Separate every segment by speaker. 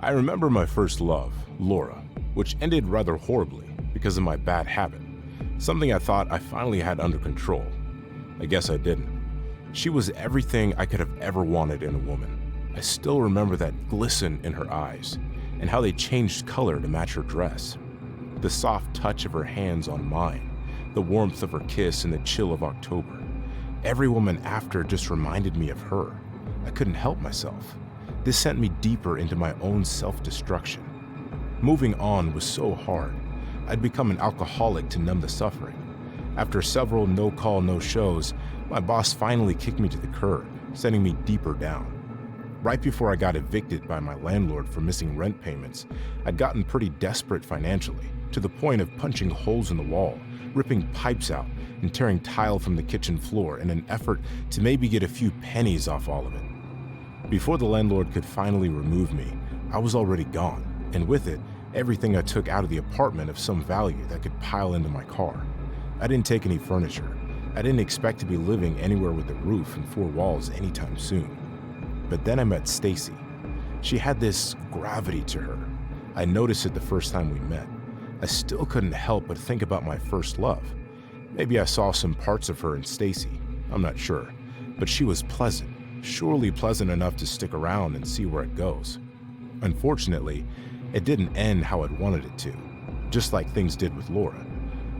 Speaker 1: I remember my first love, Laura, which ended rather horribly because of my bad habit, something I thought I finally had under control. I guess I didn't. She was everything I could have ever wanted in a woman. I still remember that glisten in her eyes and how they changed color to match her dress. The soft touch of her hands on mine, the warmth of her kiss in the chill of October. Every woman after just reminded me of her. I couldn't help myself. This sent me deeper into my own self-destruction. Moving on was so hard. I'd become an alcoholic to numb the suffering. After several no-call, no-shows, my boss finally kicked me to the curb, sending me deeper down. Right before I got evicted by my landlord for missing rent payments, I'd gotten pretty desperate financially, to the point of punching holes in the wall, ripping pipes out, and tearing tile from the kitchen floor in an effort to maybe get a few pennies off all of it. Before the landlord could finally remove me, I was already gone, and with it, everything I took out of the apartment of some value that could pile into my car. I didn't take any furniture. I didn't expect to be living anywhere with a roof and four walls anytime soon. But then I met Stacy. She had this gravity to her. I noticed it the first time we met. I still couldn't help but think about my first love. Maybe I saw some parts of her in Stacy, I'm not sure, but she was pleasant. Surely pleasant enough to stick around and see where it goes. Unfortunately, it didn't end how I'd wanted it to, just like things did with Laura.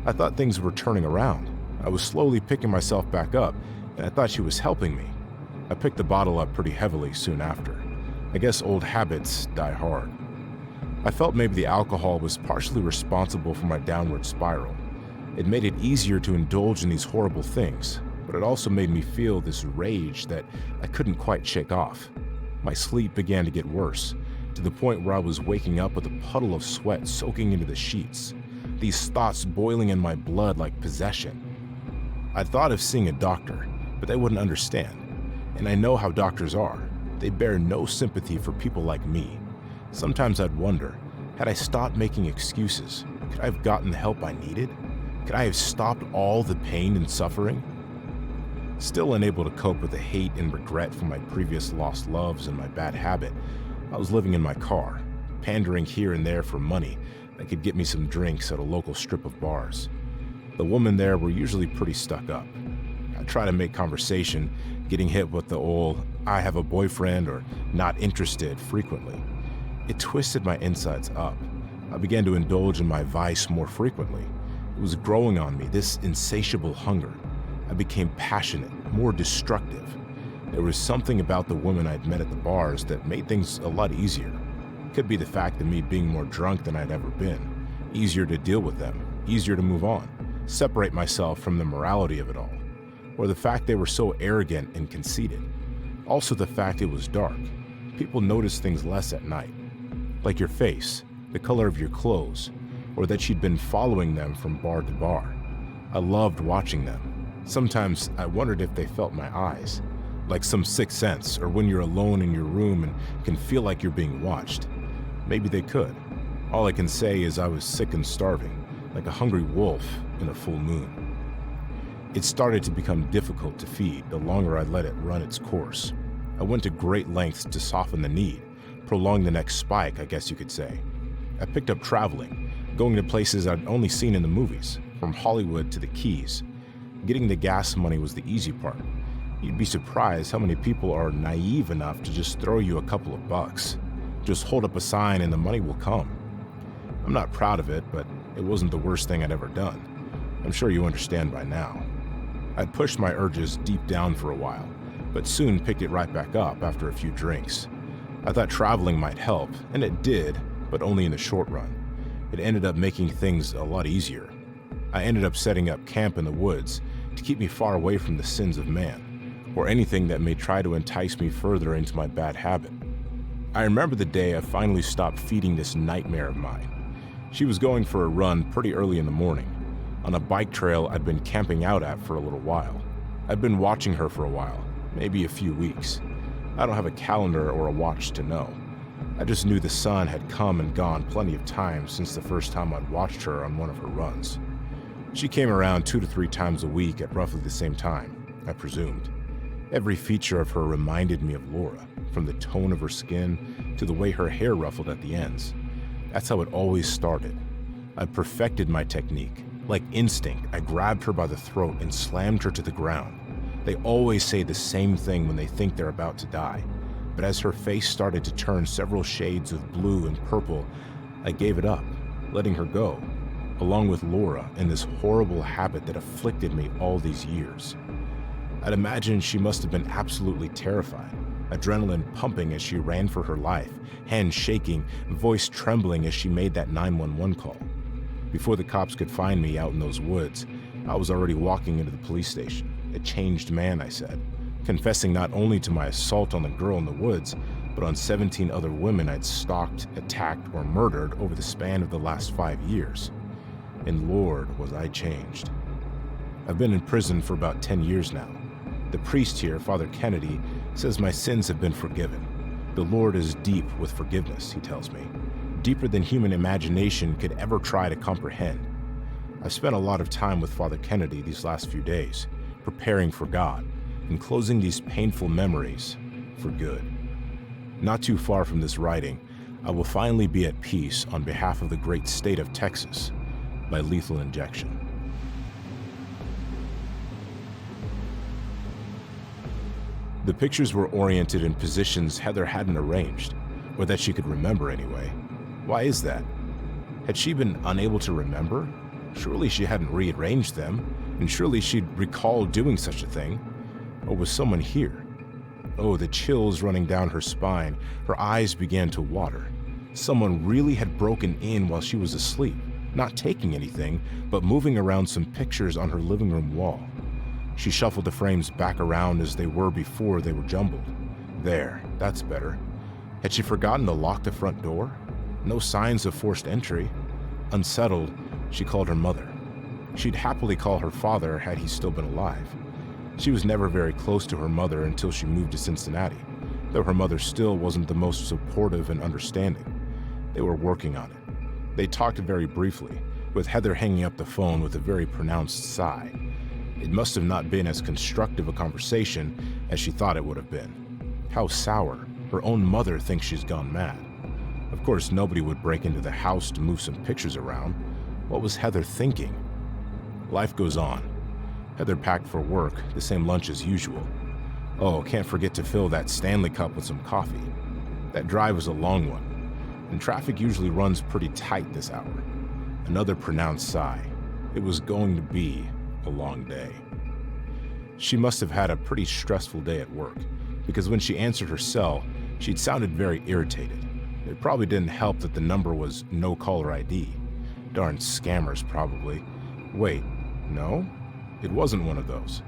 Speaker 1: I thought things were turning around. I was slowly picking myself back up, and I thought she was helping me. I picked the bottle up pretty heavily soon after. I guess old habits die hard. I felt maybe the alcohol was partially responsible for my downward spiral. It made it easier to indulge in these horrible things, but it also made me feel this rage that I couldn't quite shake off. My sleep began to get worse, to the point where I was waking up with a puddle of sweat soaking into the sheets, these thoughts boiling in my blood like possession. I thought of seeing a doctor, but they wouldn't understand. And I know how doctors are. They bear no sympathy for people like me. Sometimes I'd wonder, had I stopped making excuses, could I have gotten the help I needed? Could I have stopped all the pain and suffering? Still unable to cope with the hate and regret for my previous lost loves and my bad habit, I was living in my car, pandering here and there for money that could get me some drinks at a local strip of bars. The women there were usually pretty stuck up. I tried to make conversation, getting hit with the old, I have a boyfriend or not interested frequently. It twisted my insides up. I began to indulge in my vice more frequently. It was growing on me, this insatiable hunger. I became passionate, more destructive. There was something about the women I'd met at the bars that made things a lot easier. It could be the fact of me being more drunk than I'd ever been, easier to deal with them, easier to move on, separate myself from the morality of it all, or the fact they were so arrogant and conceited. Also the fact it was dark. People notice things less at night, like your face, the color of your clothes, or that you'd been following them from bar to bar. I loved watching them. Sometimes I wondered if they felt my eyes, like some sixth sense, or when you're alone in your room and can feel like you're being watched. Maybe they could. All I can say is I was sick and starving, like a hungry wolf in a full moon. It started to become difficult to feed the longer I let it run its course. I went to great lengths to soften the need, prolong the next spike, I guess you could say. I picked up traveling, going to places I'd only seen in the movies, from Hollywood to the Keys. Getting the gas money was the easy part. You'd be surprised how many people are naive enough to just throw you a couple of bucks. Just hold up a sign and the money will come. I'm not proud of it, but it wasn't the worst thing I'd ever done. I'm sure you understand by now. I'd pushed my urges deep down for a while, but soon picked it right back up after a few drinks. I thought traveling might help, and it did, but only in the short run. It ended up making things a lot easier. I ended up setting up camp in the woods to keep me far away from the sins of man, or anything that may try to entice me further into my bad habit. I remember the day I finally stopped feeding this nightmare of mine. She was going for a run pretty early in the morning, on a bike trail I'd been camping out at for a little while. I'd been watching her for a while, maybe a few weeks. I don't have a calendar or a watch to know. I just knew the sun had come and gone plenty of times since the first time I'd watched her on one of her runs. She came around 2 to 3 times a week at roughly the same time, I presumed. Every feature of her reminded me of Laura. from the tone of her skin to the way her hair ruffled at the ends. That's how it always started. I perfected my technique. Like instinct, I grabbed her by the throat and slammed her to the ground. They always say the same thing when they think they're about to die. But as her face started to turn several shades of blue and purple, I gave it up, letting her go, along with Laura in this horrible habit that afflicted me all these years. I'd imagine she must have been absolutely terrified, adrenaline pumping as she ran for her life, hands shaking, voice trembling as she made that 911 call. Before the cops could find me out in those woods, I was already walking into the police station. A changed man, I said, confessing not only to my assault on the girl in the woods, but on 17 other women I'd stalked, attacked, or murdered over the span of the last 5 years. And Lord, was I changed. I've been in prison for about 10 years now. The priest here, Father Kennedy, says my sins have been forgiven. The Lord is deep with forgiveness, he tells me, deeper than human imagination could ever try to comprehend. I've spent a lot of time with Father Kennedy these last few days, preparing for God, and closing these painful memories for good. Not too far from this writing, I will finally be at peace on behalf of the great state of Texas by lethal injection. The pictures were oriented in positions Heather hadn't arranged, or that she could remember anyway. Why is that? Had she been unable to remember? Surely she hadn't rearranged them, and surely she'd recall doing such a thing. Or was someone here? Oh, the chills running down her spine, her eyes began to water. Someone really had broken in while she was asleep, not taking anything, but moving around some pictures on her living room wall. She shuffled the frames back around as they were before they were jumbled. There, that's better. Had she forgotten to lock the front door? No signs of forced entry. Unsettled, she called her mother. She'd happily call her father had he still been alive. She was never very close to her mother until she moved to Cincinnati, though her mother still wasn't the most supportive and understanding. They were working on it. They talked very briefly, with Heather hanging up the phone with a very pronounced sigh. It must have not been as constructive a conversation as she thought it would have been. How sour. Her own mother thinks she's gone mad. Of course, nobody would break into the house to move some pictures around. What was Heather thinking? Life goes on. Heather packed for work, the same lunch as usual. Oh, can't forget to fill that Stanley Cup with some coffee. That drive was a long one, and traffic usually runs pretty tight this hour. Another pronounced sigh. It was going to be a long day. She must have had a pretty stressful day at work, because when she answered her cell, she'd sounded very irritated. It probably didn't help that the number was no caller ID. Darn scammers, probably. Wait, no? It wasn't one of those.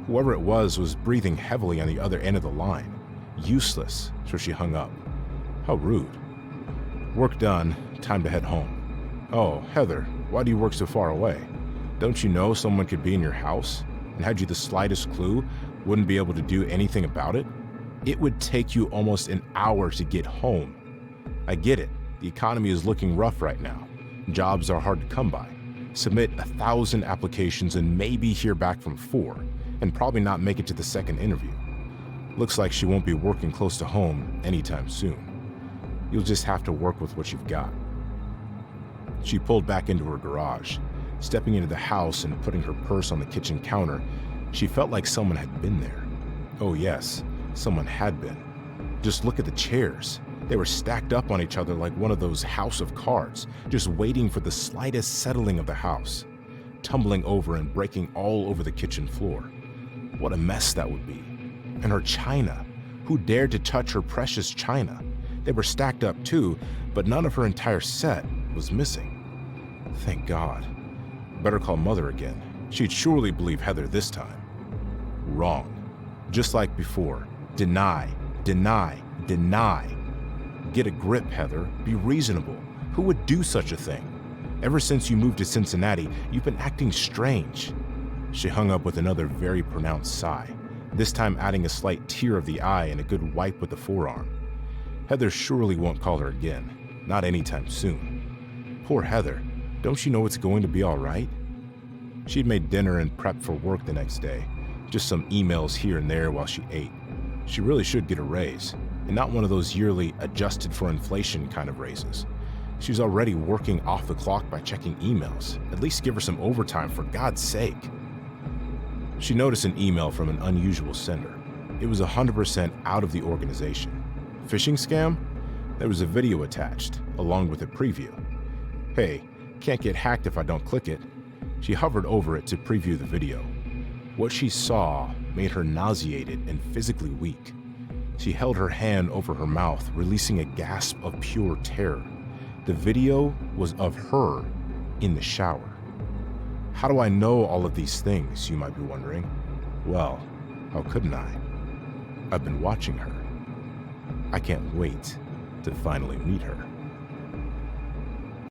Speaker 1: Whoever it was breathing heavily on the other end of the line. Useless, so she hung up. How rude. Work done, time to head home. Oh, Heather, why do you work so far away? Don't you know someone could be in your house? And had you the slightest clue, wouldn't be able to do anything about it? It would take you almost an hour to get home. I get it. The economy is looking rough right now. Jobs are hard to come by. Submit 1,000 applications and maybe hear back from 4, and probably not make it to the second interview. Looks like she won't be working close to home anytime soon. You'll just have to work with what you've got. She pulled back into her garage. Stepping into the house and putting her purse on the kitchen counter, she felt like someone had been there. Oh yes, someone had been. Just look at the chairs. They were stacked up on each other like one of those house of cards, just waiting for the slightest settling of the house, tumbling over and breaking all over the kitchen floor. What a mess that would be. And her china. Who dared to touch her precious china? They were stacked up too, but none of her entire set was missing. Thank God. Better call Mother again. She'd surely believe Heather this time. Wrong. Just like before. Deny, deny, deny. Get a grip, Heather. Be reasonable. Who would do such a thing? Ever since you moved to Cincinnati, you've been acting strange. She hung up with another very pronounced sigh, this time adding a slight tear of the eye and a good wipe with the forearm. Heather surely won't call her again. Not anytime soon. Poor Heather. Don't you know it's going to be all right? She'd made dinner and prepped for work the next day. Just some emails here and there while she ate. She really should get a raise. and not one of those yearly adjusted for inflation kind of raises. She was already working off the clock by checking emails. At least give her some overtime, for God's sake. She noticed an email from an unusual sender. It was 100% out of the organization. Phishing scam? There was a video attached, along with a preview. Hey, can't get hacked if I don't click it. She hovered over it to preview the video. What she saw made her nauseated and physically weak. She held her hand over her mouth, releasing a gasp of pure terror. The video was of her in the shower. How do I know all of these things, you might be wondering? Well, how couldn't I? I've been watching her. I can't wait to finally meet her.